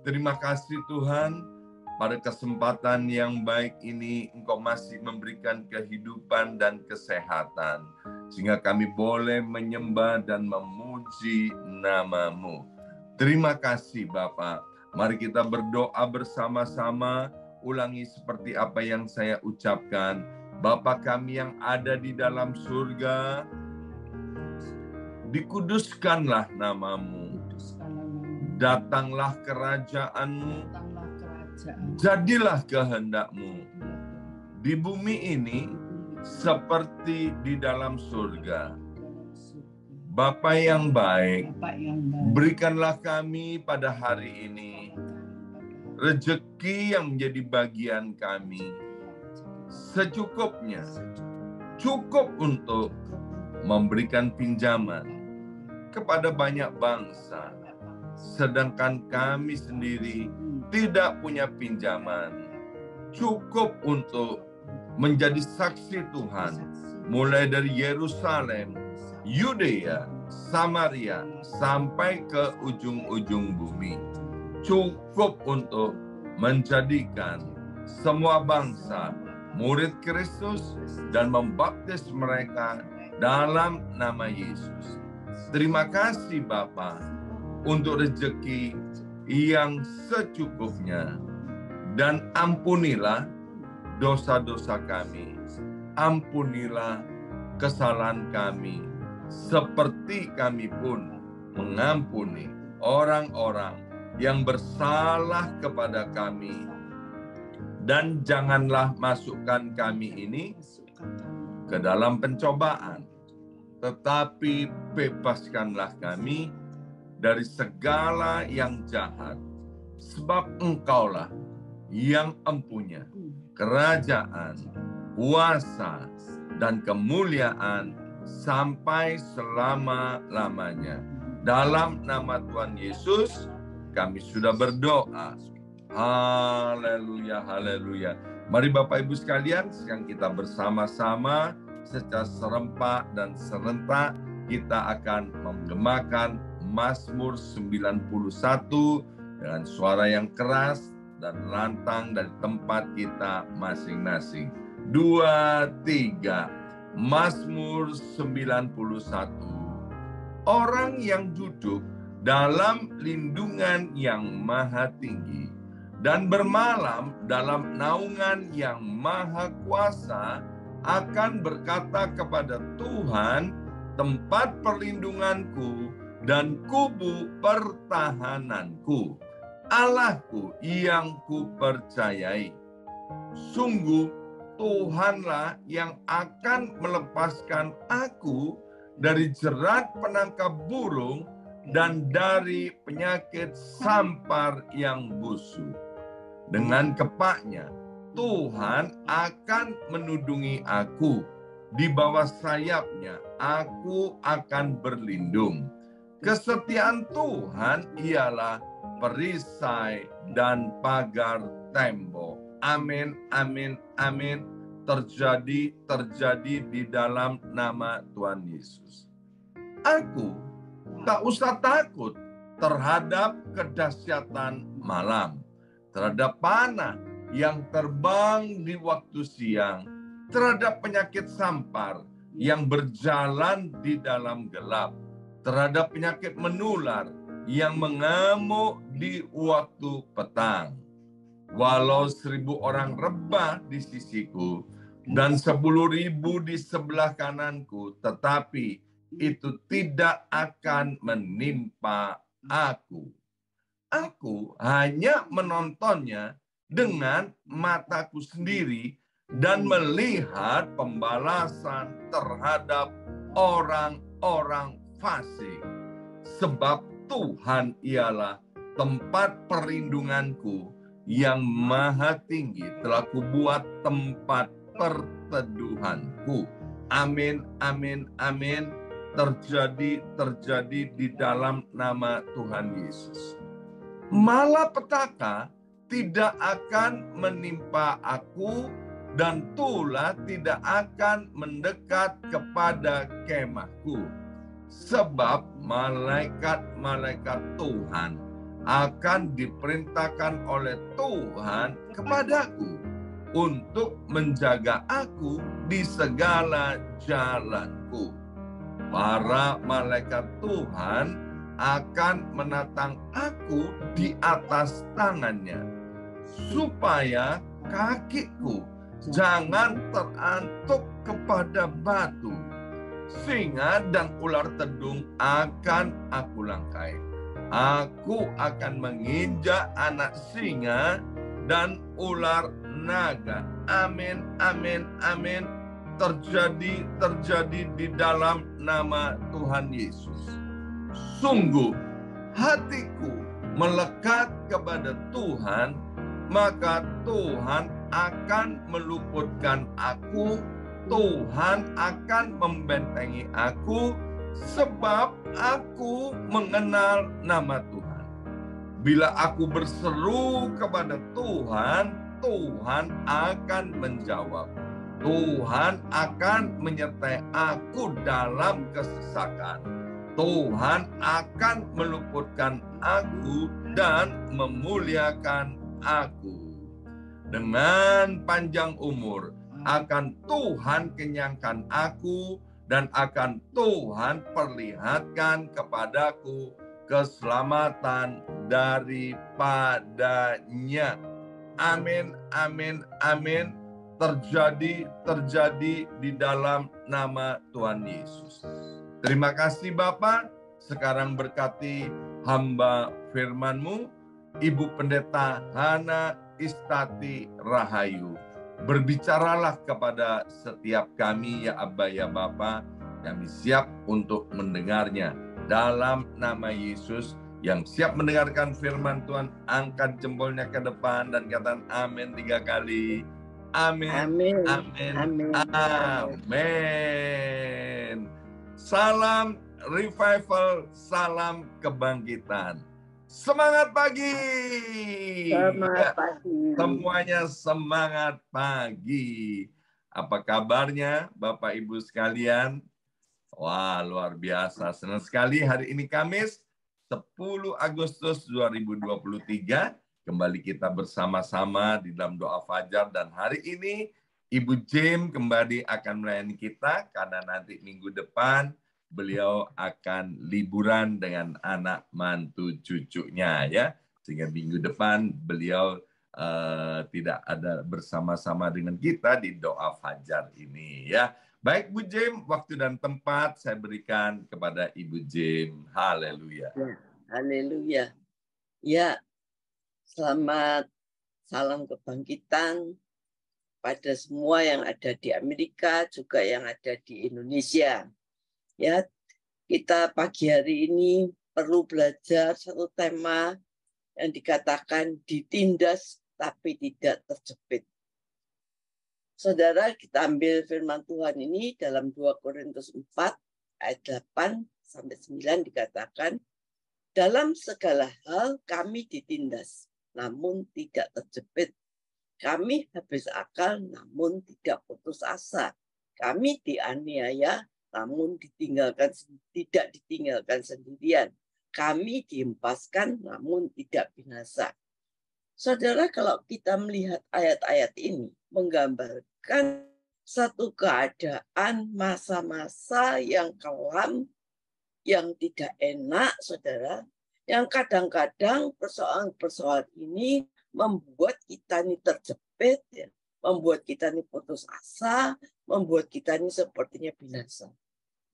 Terima kasih Tuhan, pada kesempatan yang baik ini Engkau masih memberikan kehidupan dan kesehatan, sehingga kami boleh menyembah dan memuji nama-Mu. Terima kasih Bapa. Mari kita berdoa bersama-sama, ulangi seperti apa yang saya ucapkan. Bapa kami yang ada di dalam surga, dikuduskanlah nama-Mu. Datanglah kerajaan-Mu, jadilah kehendak-Mu di bumi ini seperti di dalam surga. Bapa yang baik, berikanlah kami pada hari ini rezeki yang menjadi bagian kami secukupnya, cukup untuk memberikan pinjaman kepada banyak bangsa, sedangkan kami sendiri tidak punya pinjaman, cukup untuk menjadi saksi Tuhan, mulai dari Yerusalem, Yudea, Samaria, sampai ke ujung-ujung bumi. Cukup untuk menjadikan semua bangsa murid Kristus dan membaptis mereka dalam nama Yesus. Terima kasih Bapa untuk rezeki yang secukupnya. Dan ampunilah dosa-dosa kami. Ampunilah kesalahan kami. Seperti kami pun mengampuni orang-orang yang bersalah kepada kami. Dan janganlah masukkan kami ini ke dalam pencobaan, tetapi bebaskanlah kami dari segala yang jahat, sebab Engkaulah yang empunya kerajaan, kuasa, dan kemuliaan sampai selama-lamanya. Dalam nama Tuhan Yesus, kami sudah berdoa. Haleluya, haleluya. Mari Bapak Ibu sekalian, sekarang kita bersama-sama secara serempak dan serentak kita akan menggemakan Mazmur 91 dengan suara yang keras dan lantang dari tempat kita masing-masing. 2, 3. Mazmur 91. Orang yang duduk dalam lindungan yang maha tinggi dan bermalam dalam naungan yang maha kuasa akan berkata kepada Tuhan, tempat perlindunganku dan kubu pertahananku, Allahku yang kupercayai. Sungguh Tuhanlah yang akan melepaskan aku dari jerat penangkap burung dan dari penyakit sampar yang busuk. Dengan kepaknya, Tuhan akan menudungi aku. Di bawah sayapnya, aku akan berlindung. Kesetiaan Tuhan ialah perisai dan pagar tembok. Amin, amin, amin. Terjadi di dalam nama Tuhan Yesus. Aku tak usah takut terhadap kedahsyatan malam, terhadap panah yang terbang di waktu siang, terhadap penyakit sampar yang berjalan di dalam gelap, terhadap penyakit menular yang mengamuk di waktu petang. Walau 1.000 orang rebah di sisiku dan 10.000 di sebelah kananku, tetapi itu tidak akan menimpa aku. Aku hanya menontonnya dengan mataku sendiri dan melihat pembalasan terhadap orang-orang fasik. Sebab Tuhan ialah tempat perlindunganku, yang maha tinggi telah kubuat tempat perteduhanku. Amin, amin, amin. Terjadi di dalam nama Tuhan Yesus. Malapetaka tidak akan menimpa aku, dan tulah tidak akan mendekat kepada kemahku. Sebab malaikat-malaikat Tuhan akan diperintahkan oleh Tuhan kepadaku untuk menjaga aku di segala jalanku. Para malaikat Tuhan akan menatang aku di atas tangannya, supaya kakiku jangan terantuk kepada batu. Singa dan ular tedung akan aku langkai. Aku akan menginjak anak singa dan ular naga. Amin, amin, amin. Terjadi di dalam nama Tuhan Yesus. Sungguh hatiku melekat kepada Tuhan, maka Tuhan akan meluputkan aku. Tuhan akan membentengi aku, sebab aku mengenal nama Tuhan. Bila aku berseru kepada Tuhan, Tuhan akan menjawab. Tuhan akan menyertai aku dalam kesesakan. Tuhan akan meluputkan aku dan memuliakan aku. Dengan panjang umur akan Tuhan kenyangkan aku, dan akan Tuhan perlihatkan kepadaku keselamatan daripadanya. Amin, amin, amin. Terjadi di dalam nama Tuhan Yesus. Terima kasih Bapak. Sekarang berkati hamba firman-Mu, Ibu Pendeta Hana Istati Rahayu. Berbicaralah kepada setiap kami ya Abba ya Bapa, kami siap untuk mendengarnya. Dalam nama Yesus, yang siap mendengarkan firman Tuhan, angkat jempolnya ke depan dan katakan amin 3 kali. Amin, amin, amin, amin. Salam revival, salam kebangkitan. Semangat pagi. Semangat pagi. Semuanya semangat pagi. Apa kabarnya Bapak Ibu sekalian? Wah, luar biasa. Senang sekali hari ini Kamis 10 Agustus 2023. Kembali kita bersama-sama di dalam doa fajar. Dan hari ini Ibu Jim kembali akan melayani kita, karena nanti minggu depan beliau akan liburan dengan anak mantu cucunya ya, sehingga minggu depan beliau tidak ada bersama-sama dengan kita di doa fajar ini ya. Baik Bu Jim, waktu dan tempat saya berikan kepada Ibu Jim. Haleluya. Ya, haleluya. Ya, selamat salam kebangkitan pada semua yang ada di Amerika, juga yang ada di Indonesia. Ya, kita pagi hari ini perlu belajar satu tema yang dikatakan ditindas tapi tidak terjepit. Saudara, kita ambil firman Tuhan ini dalam 2 Korintus 4 ayat 8-9 dikatakan, dalam segala hal kami ditindas, namun tidak terjepit. Kami habis akal, namun tidak putus asa. Kami dianiaya, namun tidak ditinggalkan sendirian. Kami dihempaskan, namun tidak binasa. Saudara, kalau kita melihat ayat-ayat ini, menggambarkan satu keadaan masa-masa yang kelam, yang tidak enak, saudara, yang kadang-kadang persoalan-persoalan ini membuat kita ini terjepit, ya, membuat kita ini putus asa, membuat kita ini sepertinya binasa.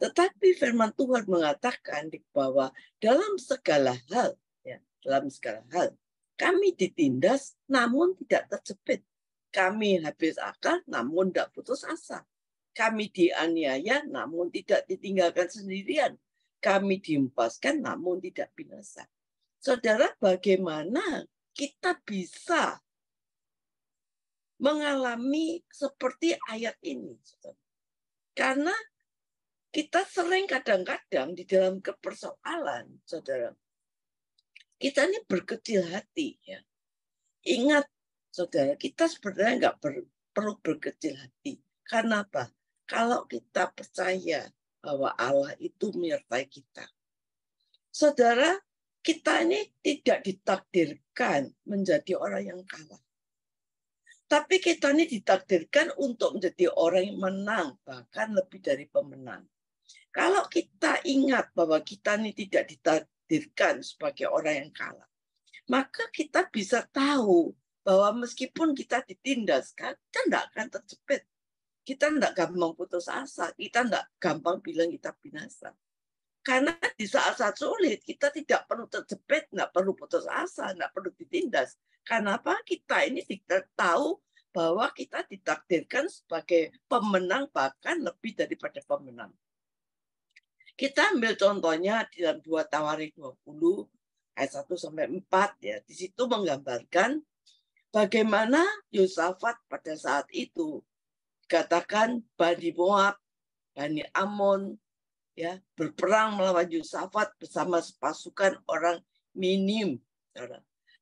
Tetapi firman Tuhan mengatakan bahwa dalam segala hal, ya, dalam segala hal, kami ditindas namun tidak terjepit. Kami habis akal namun tidak putus asa. Kami dianiaya namun tidak ditinggalkan sendirian. Kami dihempaskan namun tidak binasa. Saudara, bagaimana kita bisa mengalami seperti ayat ini? Karena kita sering kadang-kadang di dalam kepersoalan, saudara, kita ini berkecil hati. Ya. Ingat, saudara, kita sebenarnya nggak perlu berkecil hati. Karena apa? Kalau kita percaya bahwa Allah itu menyertai kita. Saudara, kita ini tidak ditakdirkan menjadi orang yang kalah. Tapi kita ini ditakdirkan untuk menjadi orang yang menang, bahkan lebih dari pemenang. Kalau kita ingat bahwa kita ini tidak ditakdirkan sebagai orang yang kalah, maka kita bisa tahu bahwa meskipun kita ditindas, kita tidak akan terjepit. Kita tidak gampang putus asa, kita tidak gampang bilang kita binasa. Karena di saat-saat sulit, kita tidak perlu terjepit, tidak perlu putus asa, tidak perlu ditindas. Karena apa? Kita ini tidak tahu bahwa kita ditakdirkan sebagai pemenang, bahkan lebih daripada pemenang. Kita ambil contohnya di dalam 2 Tawarik 20, ayat 1-4. Ya. Di situ menggambarkan bagaimana Yosafat pada saat itu dikatakan Bani Moab, Bani Amon, ya, berperang melawan Yosafat bersama pasukan orang Minim.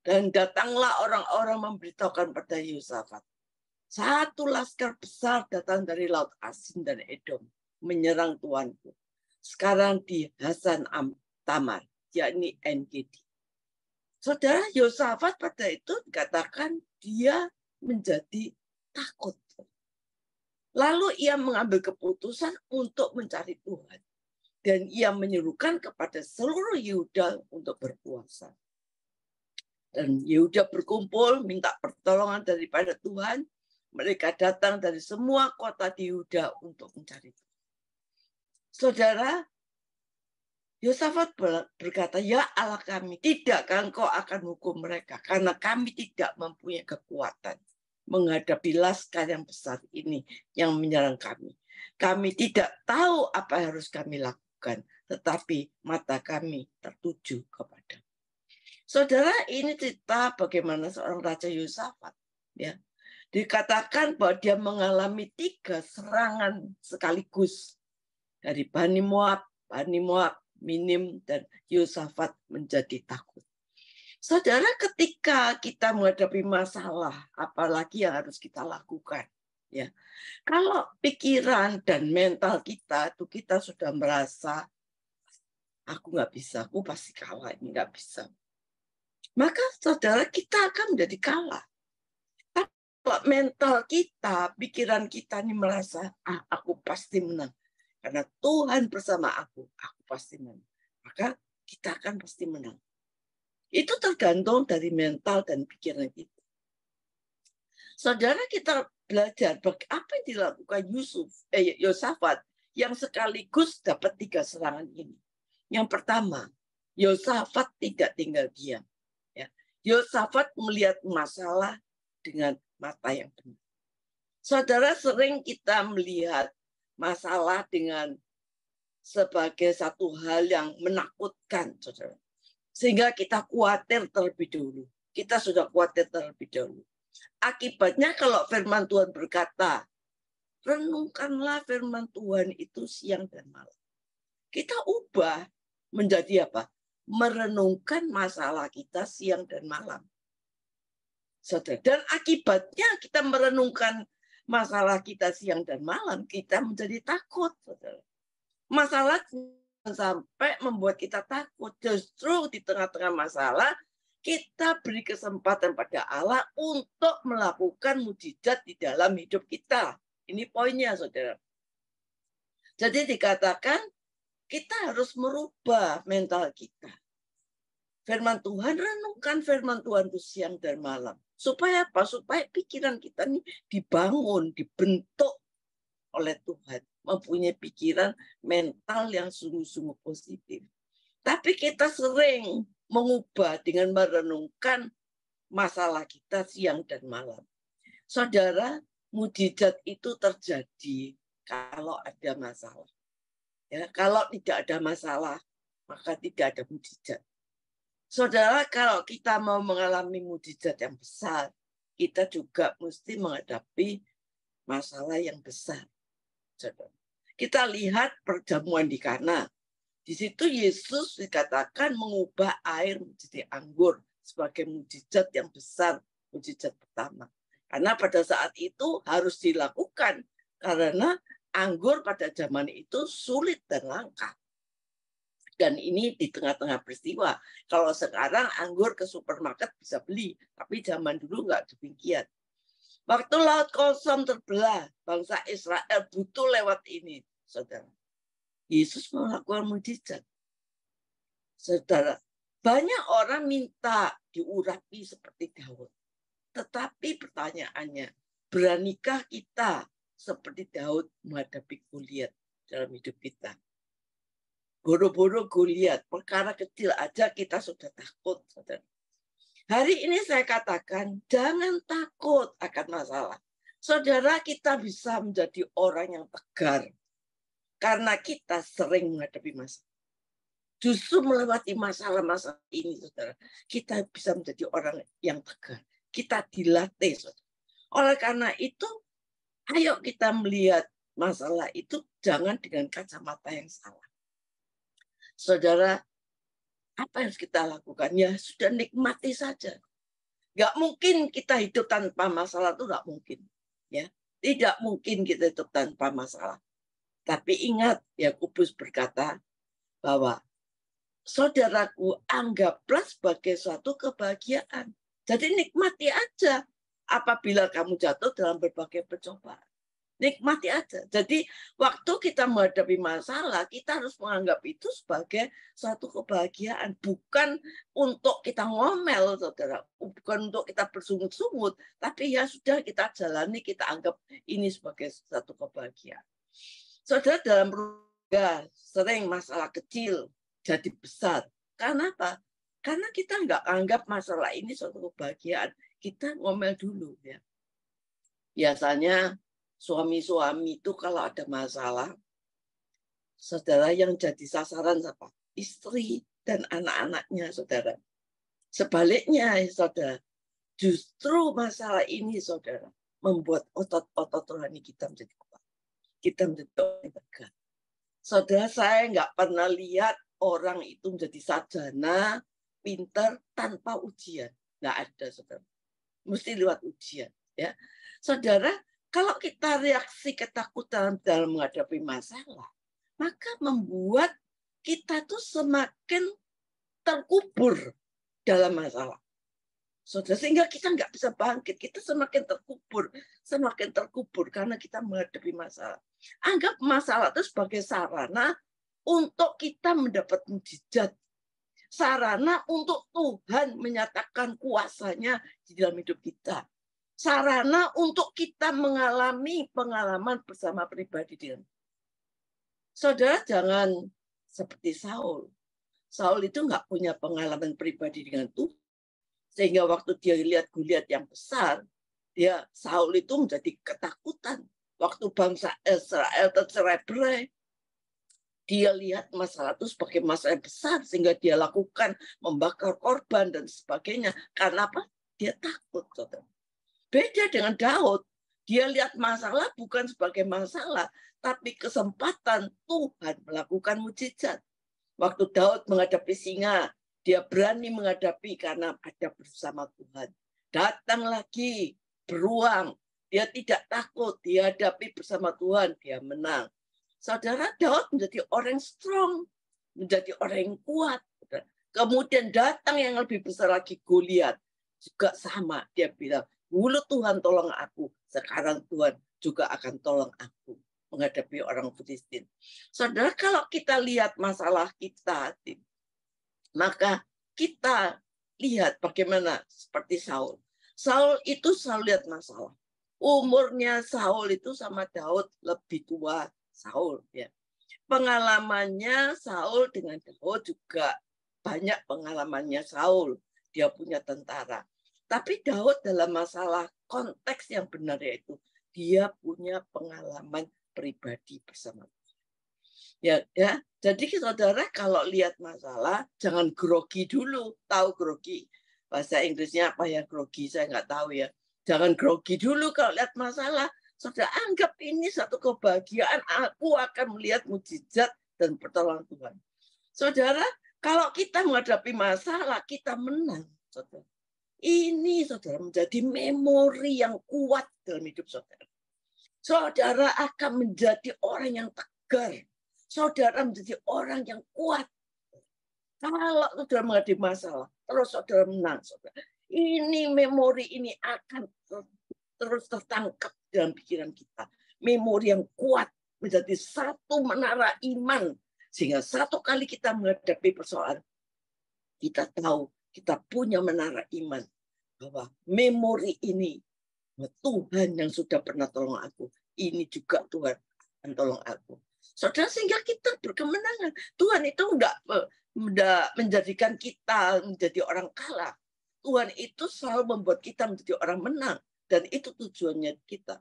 Dan datanglah orang-orang memberitahukan pada Yosafat, satu laskar besar datang dari Laut Asin dan Edom menyerang tuanku. Sekarang di Hasan Tamar, yakni En-Gedi. Saudara, Yosafat pada itu dikatakan dia menjadi takut. Lalu ia mengambil keputusan untuk mencari Tuhan. Dan ia menyerukan kepada seluruh Yehuda untuk berpuasa. Dan Yehuda berkumpul, minta pertolongan daripada Tuhan. Mereka datang dari semua kota di Yehuda untuk mencari Tuhan. Saudara, Yosafat berkata, ya Allah kami, tidakkah engkau akan hukum mereka? Karena kami tidak mempunyai kekuatan menghadapi laskar yang besar ini yang menyerang kami. Kami tidak tahu apa yang harus kami lakukan, tetapi mata kami tertuju kepada. Saudara, ini cerita bagaimana seorang Raja Yosafat. Ya. Dikatakan bahwa dia mengalami 3 serangan sekaligus. Dari Bani Moab, Minim, dan Yosafat menjadi takut. Saudara, ketika kita menghadapi masalah, apalagi yang harus kita lakukan. Ya, kalau pikiran dan mental kita itu kita sudah merasa aku nggak bisa, aku pasti kalah, ini nggak bisa. Maka saudara, kita akan menjadi kalah. Tapi kalau mental kita, pikiran kita ini merasa aku pasti menang. Karena Tuhan bersama aku pasti menang. Maka kita akan pasti menang. Itu tergantung dari mental dan pikiran kita. Saudara, kita belajar apa yang dilakukan Yosafat yang sekaligus dapat 3 serangan ini. Yang pertama, Yosafat tidak tinggal diam. Ya. Yosafat melihat masalah dengan mata yang benar. Saudara, sering kita melihat masalah dengan sebagai satu hal yang menakutkan, saudara. Sehingga kita khawatir terlebih dahulu. Kita sudah khawatir terlebih dahulu. Akibatnya kalau firman Tuhan berkata, renungkanlah firman Tuhan itu siang dan malam. Kita ubah menjadi apa? Merenungkan masalah kita siang dan malam. Saudara. Dan akibatnya kita merenungkan masalah kita siang dan malam, kita menjadi takut. Saudara. Masalah sampai membuat kita takut. Justru di tengah-tengah masalah, kita beri kesempatan pada Allah untuk melakukan mukjizat di dalam hidup kita. Ini poinnya, saudara. Jadi dikatakan, kita harus merubah mental kita. Firman Tuhan, renungkan firman Tuhan itu siang dan malam. Supaya apa? Supaya pikiran kita ini dibangun, dibentuk oleh Tuhan. Mempunyai pikiran mental yang sungguh-sungguh positif. Tapi kita sering mengubah dengan merenungkan masalah kita siang dan malam. Saudara, mukjizat itu terjadi kalau ada masalah. Ya, kalau tidak ada masalah, maka tidak ada mukjizat. Saudara, kalau kita mau mengalami mukjizat yang besar, kita juga mesti menghadapi masalah yang besar. Saudara. Kita lihat perjamuan di Kana. Di situ Yesus dikatakan mengubah air menjadi anggur sebagai mukjizat yang besar, mukjizat pertama. Karena pada saat itu harus dilakukan karena anggur pada zaman itu sulit dan langka. Dan ini di tengah-tengah peristiwa. Kalau sekarang anggur ke supermarket bisa beli, tapi zaman dulu nggak demikian. Waktu laut kosong terbelah, bangsa Israel butuh lewat ini, saudara. Yesus melakukan mujizat. Saudara, banyak orang minta diurapi seperti Daud. Tetapi pertanyaannya, beranikah kita seperti Daud menghadapi Goliat dalam hidup kita? Boro-boro Goliat, perkara kecil aja kita sudah takut, saudara. Hari ini saya katakan, jangan takut akan masalah. Saudara, kita bisa menjadi orang yang tegar. Karena kita sering menghadapi masalah. Justru melewati masalah-masalah ini, saudara, kita bisa menjadi orang yang tegar. Kita dilatih, saudara. Oleh karena itu, ayo kita melihat masalah itu jangan dengan kacamata yang salah. Saudara, apa yang harus kita lakukan? Ya sudah nikmati saja. Nggak mungkin kita hidup tanpa masalah, itu nggak mungkin. Ya, tidak mungkin kita hidup tanpa masalah. Tapi ingat, Yakobus berkata bahwa saudaraku, anggaplah sebagai suatu kebahagiaan. Jadi nikmati aja apabila kamu jatuh dalam berbagai percobaan. Nikmati aja. Jadi waktu kita menghadapi masalah, kita harus menganggap itu sebagai suatu kebahagiaan. Bukan untuk kita ngomel, saudara. Bukan untuk kita bersungut-sungut. Tapi ya sudah kita jalani, kita anggap ini sebagai suatu kebahagiaan. Saudara, dalam keluarga sering masalah kecil jadi besar. Karena apa? Karena kita nggak anggap masalah ini suatu kebahagiaan. Kita ngomel dulu. Ya. Biasanya suami-suami itu kalau ada masalah, saudara, yang jadi sasaran apa? Istri dan anak-anaknya, saudara. Sebaliknya, saudara, justru masalah ini, saudara, membuat otot-otot rohani kita menjadi kuat. Kita menjadi orang tegar. Saudara, saya nggak pernah lihat orang itu menjadi sarjana, pintar, tanpa ujian. Nggak ada, saudara. Mesti lewat ujian. Ya, saudara, kalau kita reaksi ketakutan dalam menghadapi masalah, maka membuat kita tuh semakin terkubur dalam masalah. Saudara, sehingga kita nggak bisa bangkit. Kita semakin terkubur karena kita menghadapi masalah. Anggap masalah itu sebagai sarana untuk kita mendapat mujizat. Sarana untuk Tuhan menyatakan kuasanya di dalam hidup kita. Sarana untuk kita mengalami pengalaman bersama pribadi dengan. Saudara, jangan seperti Saul. Saul itu nggak punya pengalaman pribadi dengan Tuhan. Sehingga waktu dia lihat Goliat yang besar, Saul itu menjadi ketakutan. Waktu bangsa Israel tercerai-berai, dia lihat masalah itu sebagai masalah yang besar, sehingga dia lakukan membakar korban dan sebagainya. Karena apa? Dia takut, saudara. Beda dengan Daud, dia lihat masalah bukan sebagai masalah, tapi kesempatan Tuhan melakukan mujizat. Waktu Daud menghadapi singa, dia berani menghadapi karena ada bersama Tuhan. Datang lagi, beruang, dia tidak takut, dia hadapi bersama Tuhan, dia menang. Saudara, Daud menjadi orang yang strong, menjadi orang yang kuat. Kemudian datang yang lebih besar lagi, Goliat, juga sama, dia bilang, dulu Tuhan tolong aku, sekarang Tuhan juga akan tolong aku menghadapi orang Filistin. Saudara, kalau kita lihat masalah kita, maka kita lihat bagaimana seperti Saul. Saul itu selalu lihat masalah. Umurnya Saul itu sama Daud lebih tua Saul. Ya. Pengalamannya Saul dengan Daud juga banyak pengalamannya Saul. Dia punya tentara. Tapi Daud dalam masalah konteks yang benar yaitu dia punya pengalaman pribadi bersama Tuhan. Ya. Jadi saudara kalau lihat masalah jangan grogi dulu. Tahu grogi? Bahasa Inggrisnya apa ya grogi? Saya nggak tahu ya. Jangan grogi dulu kalau lihat masalah. Saudara anggap ini satu kebahagiaan. Aku akan melihat mujizat dan pertolongan Tuhan. Saudara, kalau kita menghadapi masalah, kita menang. Saudara. Ini saudara menjadi memori yang kuat dalam hidup saudara. Saudara akan menjadi orang yang tegar. Saudara menjadi orang yang kuat. Kalau saudara menghadapi masalah, terus saudara menang, saudara. Ini memori ini akan terus tertangkap dalam pikiran kita. Memori yang kuat menjadi satu menara iman. Sehingga satu kali kita menghadapi persoalan, kita tahu kita punya menara iman. Bahwa memori ini, Tuhan yang sudah pernah tolong aku, ini juga Tuhan akan tolong aku. Saudara, sehingga kita berkemenangan. Tuhan itu enggak menjadikan kita menjadi orang kalah. Tuhan itu selalu membuat kita menjadi orang menang. Dan itu tujuannya kita.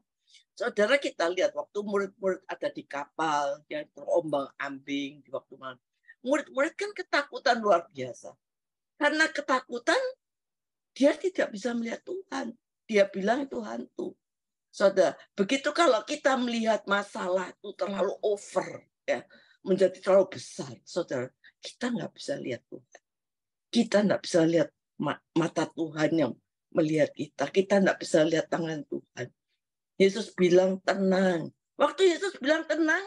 Saudara, kita lihat waktu murid-murid ada di kapal, yang terombang-ambing di waktu malam. Murid-murid kan ketakutan luar biasa. Karena ketakutan, dia tidak bisa melihat Tuhan. Dia bilang itu hantu. Saudara, begitu kalau kita melihat masalah itu terlalu over, ya, menjadi terlalu besar, saudara, kita nggak bisa lihat Tuhan. Kita nggak bisa lihat mata Tuhan yang melihat kita. Kita nggak bisa lihat tangan Tuhan. Yesus bilang tenang. Waktu Yesus bilang tenang,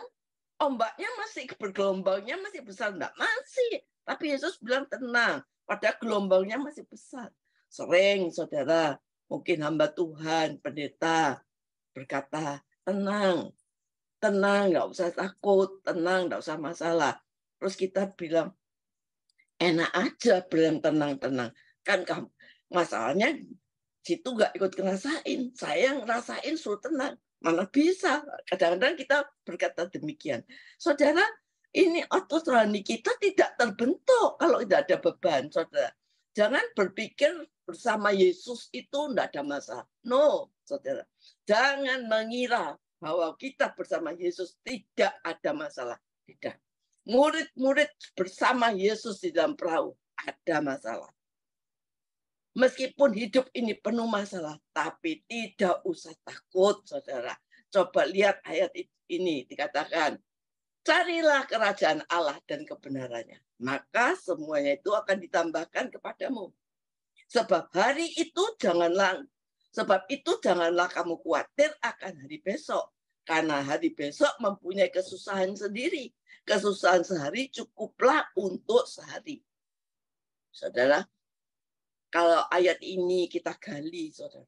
ombaknya masih bergelombangnya masih besar. Enggak, masih. Tapi Yesus bilang tenang. Padahal gelombangnya masih besar. Sering, saudara, mungkin hamba Tuhan, pendeta, berkata, tenang. Tenang, nggak usah takut. Tenang, nggak usah masalah. Terus kita bilang, enak aja bilang tenang-tenang. Kan masalahnya situ nggak ikut ngerasain. Saya ngerasain suruh tenang. Mana bisa. Kadang-kadang kita berkata demikian. Saudara, ini otot rohani kita tidak terbentuk kalau tidak ada beban. Saudara, jangan berpikir bersama Yesus itu tidak ada masalah. No, saudara. Jangan mengira bahwa kita bersama Yesus tidak ada masalah. Tidak. Murid-murid bersama Yesus di dalam perahu ada masalah. Meskipun hidup ini penuh masalah, tapi tidak usah takut, saudara. Coba lihat ayat ini, dikatakan, carilah kerajaan Allah dan kebenarannya, maka semuanya itu akan ditambahkan kepadamu. Sebab itu janganlah kamu khawatir akan hari besok, karena hari besok mempunyai kesusahan sendiri. Kesusahan sehari cukuplah untuk sehari. Saudara, kalau ayat ini kita gali, saudara,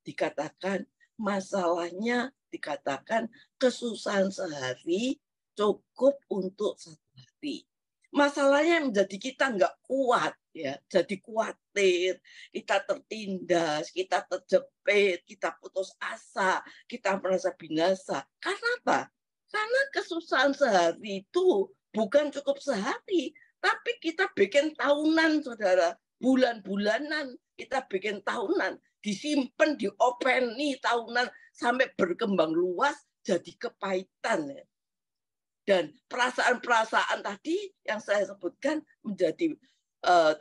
dikatakan masalahnya, dikatakan kesusahan sehari cukup untuk satu hari. Masalahnya menjadi kita nggak kuat, ya, jadi khawatir, kita tertindas, kita terjepit, kita putus asa, kita merasa binasa. Karena apa? Karena kesusahan sehari itu bukan cukup sehari, tapi kita bikin tahunan, saudara. Bulan-bulanan kita bikin tahunan, disimpan, diopeni tahunan sampai berkembang luas jadi kepahitan. Dan perasaan-perasaan tadi yang saya sebutkan menjadi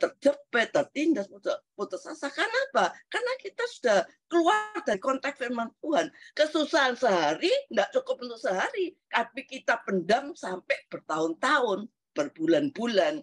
terjepit, tertindas, putus asa. Karena apa? Karena kita sudah keluar dari konteks firman Tuhan. Kesusahan sehari tidak cukup untuk sehari, tapi kita pendam sampai bertahun-tahun, berbulan-bulan.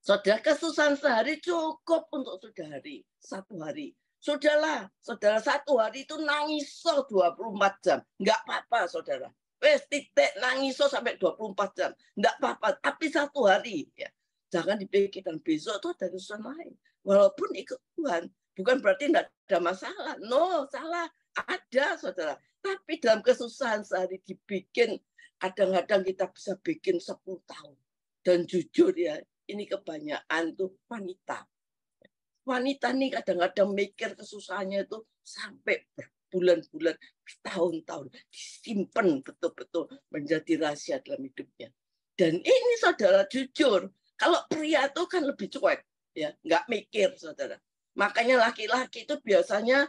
Saudara, kesusahan sehari cukup untuk sehari, satu hari. Sudahlah, saudara, satu hari itu nangis 24 jam. Enggak apa-apa, saudara. Wes titik nangis sampai 24 jam. Enggak apa-apa, tapi satu hari. Ya. Jangan dipikirkan besok itu ada kesusahan lain. Walaupun ikut Tuhan, bukan berarti enggak ada masalah. No, salah. Ada, saudara. Tapi dalam kesusahan sehari dibikin, kadang-kadang kita bisa bikin 10 tahun. Dan jujur ya, ini kebanyakan tuh wanita. Wanita nih kadang-kadang mikir kesusahannya itu sampai berbulan-bulan, bertahun-tahun. Disimpan betul-betul menjadi rahasia dalam hidupnya. Dan ini saudara jujur, kalau pria itu kan lebih cuek, ya, nggak mikir saudara. Makanya laki-laki itu biasanya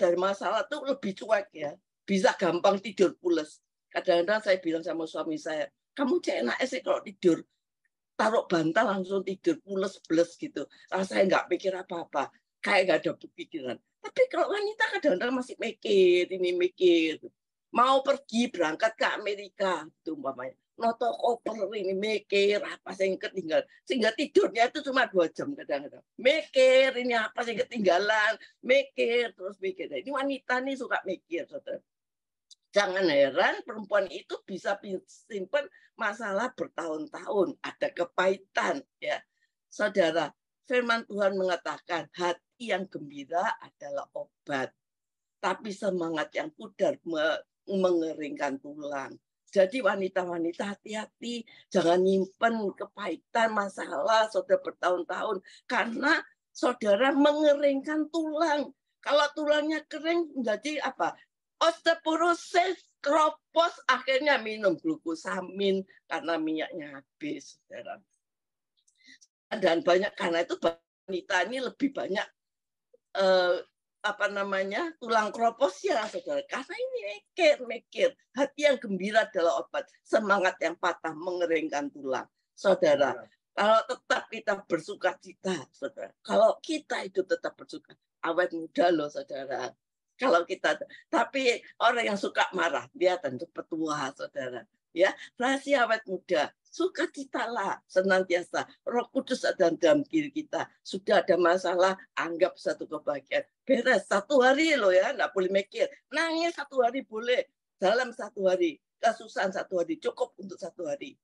dari masalah tuh lebih cuek ya, bisa gampang tidur pules. Kadang-kadang saya bilang sama suami saya, kamu enak sih kalau tidur. Taruh bantal langsung tidur pules-pules gitu. Rasanya nggak pikir apa-apa. Kayak nggak ada pikiran. Tapi kalau wanita kadang-kadang masih mikir, ini mikir. Mau pergi berangkat ke Amerika. Itu umpamanya. Noto koper ini mikir apa yang ketinggalan. Sehingga tidurnya itu cuma 2 jam kadang-kadang. Mikir ini apa yang ketinggalan. Mikir, terus mikir. Ini wanita nih suka mikir. Saudara. Jangan heran perempuan itu bisa simpan masalah bertahun-tahun, ada kepahitan, ya. Saudara, firman Tuhan mengatakan hati yang gembira adalah obat, tapi semangat yang pudar mengeringkan tulang. Jadi wanita-wanita hati-hati, jangan nyimpen kepahitan masalah saudara bertahun-tahun, karena saudara mengeringkan tulang. Kalau tulangnya kering menjadi apa? Osteoporosis, kropos, akhirnya minum glukosamin karena minyaknya habis, saudara. Dan banyak karena itu wanita ini lebih banyak tulang kropos ya, saudara. Karena ini mikir. Hati yang gembira adalah obat, semangat yang patah mengeringkan tulang, saudara. Kalau tetap kita bersuka cita, saudara. Kalau kita itu tetap bersuka, awet muda loh, saudara. Kalau kita, tapi orang yang suka marah, dia tentu petua, saudara. Ya, rahasia awet muda, sukacitalah senantiasa. Roh Kudus ada dalam diri kita. Sudah ada masalah, anggap satu kebahagiaan. Beres, 1 hari loh ya, nggak boleh mikir. Nangis 1 hari boleh, dalam 1 hari. Kesusahan 1 hari, cukup untuk 1 hari.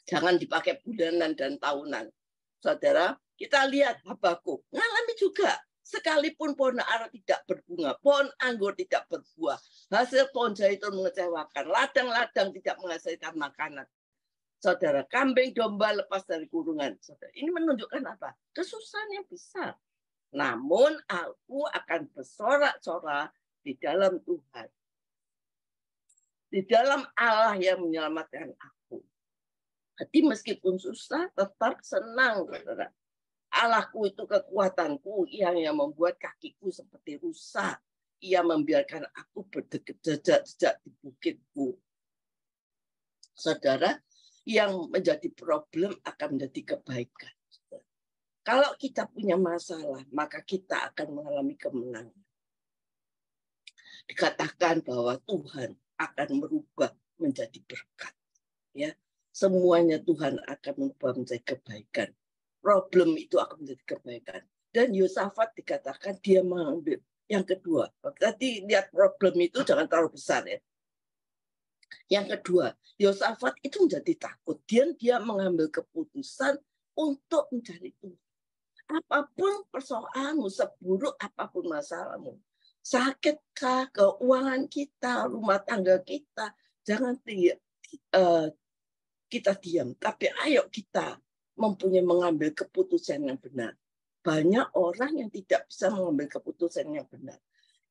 Jangan dipakai bulanan dan tahunan. Saudara, kita lihat Habakuk, ngalami juga. Sekalipun pohon ara tidak berbunga, pohon anggur tidak berbuah, hasil pohon zaitun mengecewakan, ladang-ladang tidak menghasilkan makanan. Saudara, kambing domba lepas dari kurungan. Saudara, ini menunjukkan apa? Kesusahan yang besar. Namun aku akan bersorak-sorak di dalam Tuhan. Di dalam Allah yang menyelamatkan aku. Jadi meskipun susah, tetap senang, saudara. Allahku itu kekuatanku, yang membuat kakiku seperti rusa. Ia membiarkan aku berjejak-jejak di bukitku. Saudara, yang menjadi problem akan menjadi kebaikan. Kalau kita punya masalah, maka kita akan mengalami kemenangan. Dikatakan bahwa Tuhan akan merubah menjadi berkat. Ya, semuanya Tuhan akan merubah menjadi kebaikan. Problem itu akan menjadi kebaikan. Dan Yosafat dikatakan dia mengambil yang kedua. Tadi lihat problem itu jangan terlalu besar ya. Yang kedua, Yosafat itu menjadi takut. Dia mengambil keputusan untuk mencari Tuhan. Apapun persoalanmu, seburuk apapun masalahmu, sakitkah, keuangan kita, rumah tangga kita, jangan kita diam. Tapi ayo kita mengambil keputusan yang benar. Banyak orang yang tidak bisa mengambil keputusan yang benar.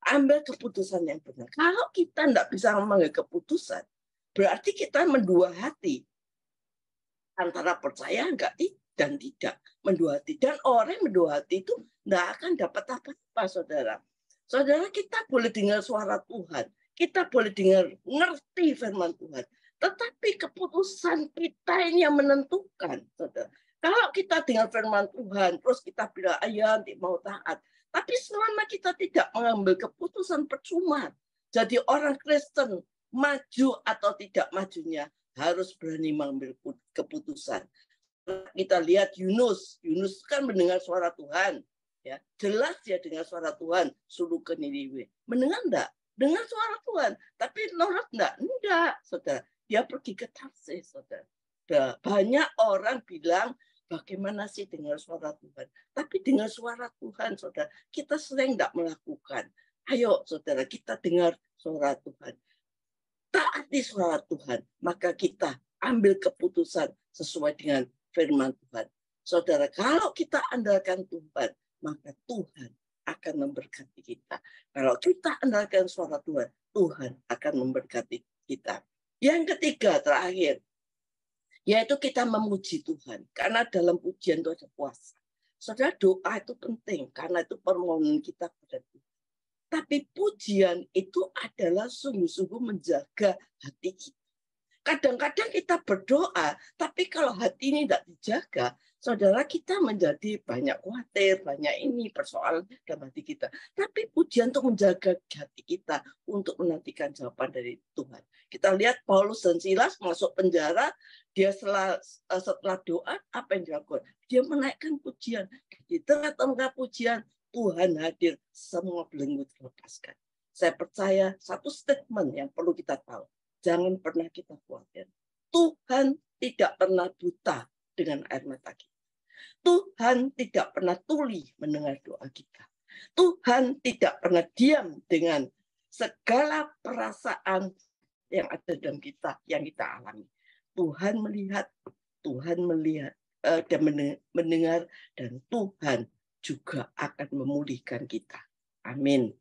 Ambil keputusan yang benar. Kalau kita tidak bisa mengambil keputusan, berarti kita mendua hati. Antara percaya enggak dan tidak. Mendua hati. Dan orang yang mendua hati itu tidak akan dapat apa-apa, saudara. Saudara, kita boleh dengar suara Tuhan. Kita boleh dengar, ngerti firman Tuhan. Tetapi keputusan kita ini yang menentukan, saudara. Kalau kita dengar firman Tuhan, terus kita bilang, ayah nanti mau taat. Tapi selama kita tidak mengambil keputusan, percuma. Jadi orang Kristen, maju atau tidak majunya, harus berani mengambil keputusan. Kita lihat Yunus kan mendengar suara Tuhan. Ya, jelas dia dengar suara Tuhan, suruh ke Niniwe. Mendengar enggak? Dengar suara Tuhan. Tapi nurut enggak? Enggak, saudara. Dia pergi ke Tarsis, saudara. Banyak orang bilang, bagaimana sih dengar suara Tuhan? Tapi dengar suara Tuhan, saudara, kita sering tidak melakukan. Ayo, saudara, kita dengar suara Tuhan. Taati suara Tuhan, maka kita ambil keputusan sesuai dengan firman Tuhan. Saudara, kalau kita andalkan Tuhan, maka Tuhan akan memberkati kita. Kalau kita andalkan suara Tuhan, Tuhan akan memberkati kita. Yang ketiga, terakhir, yaitu kita memuji Tuhan. Karena dalam pujian itu ada puasa. Saudara, doa itu penting, karena itu permohonan kita kepada Tuhan. Tapi pujian itu adalah sungguh-sungguh menjaga hati kita. Kadang-kadang kita berdoa, tapi kalau hati ini tidak dijaga, saudara, kita menjadi banyak khawatir, banyak ini persoalan dalam hati kita. Tapi pujian untuk menjaga hati kita, untuk menantikan jawaban dari Tuhan. Kita lihat Paulus dan Silas masuk penjara, dia setelah doa, apa yang dilakukan? Dia menaikkan pujian. Di tengah-tengah pujian, Tuhan hadir, semua belenggu terlepaskan. saya percaya satu statement yang perlu kita tahu. Jangan pernah kita khawatir. Tuhan tidak pernah buta dengan air mata kita. Tuhan tidak pernah tuli mendengar doa kita. Tuhan tidak pernah diam dengan segala perasaan yang ada dalam kita, yang kita alami. Tuhan melihat dan mendengar, dan Tuhan juga akan memulihkan kita. Amin.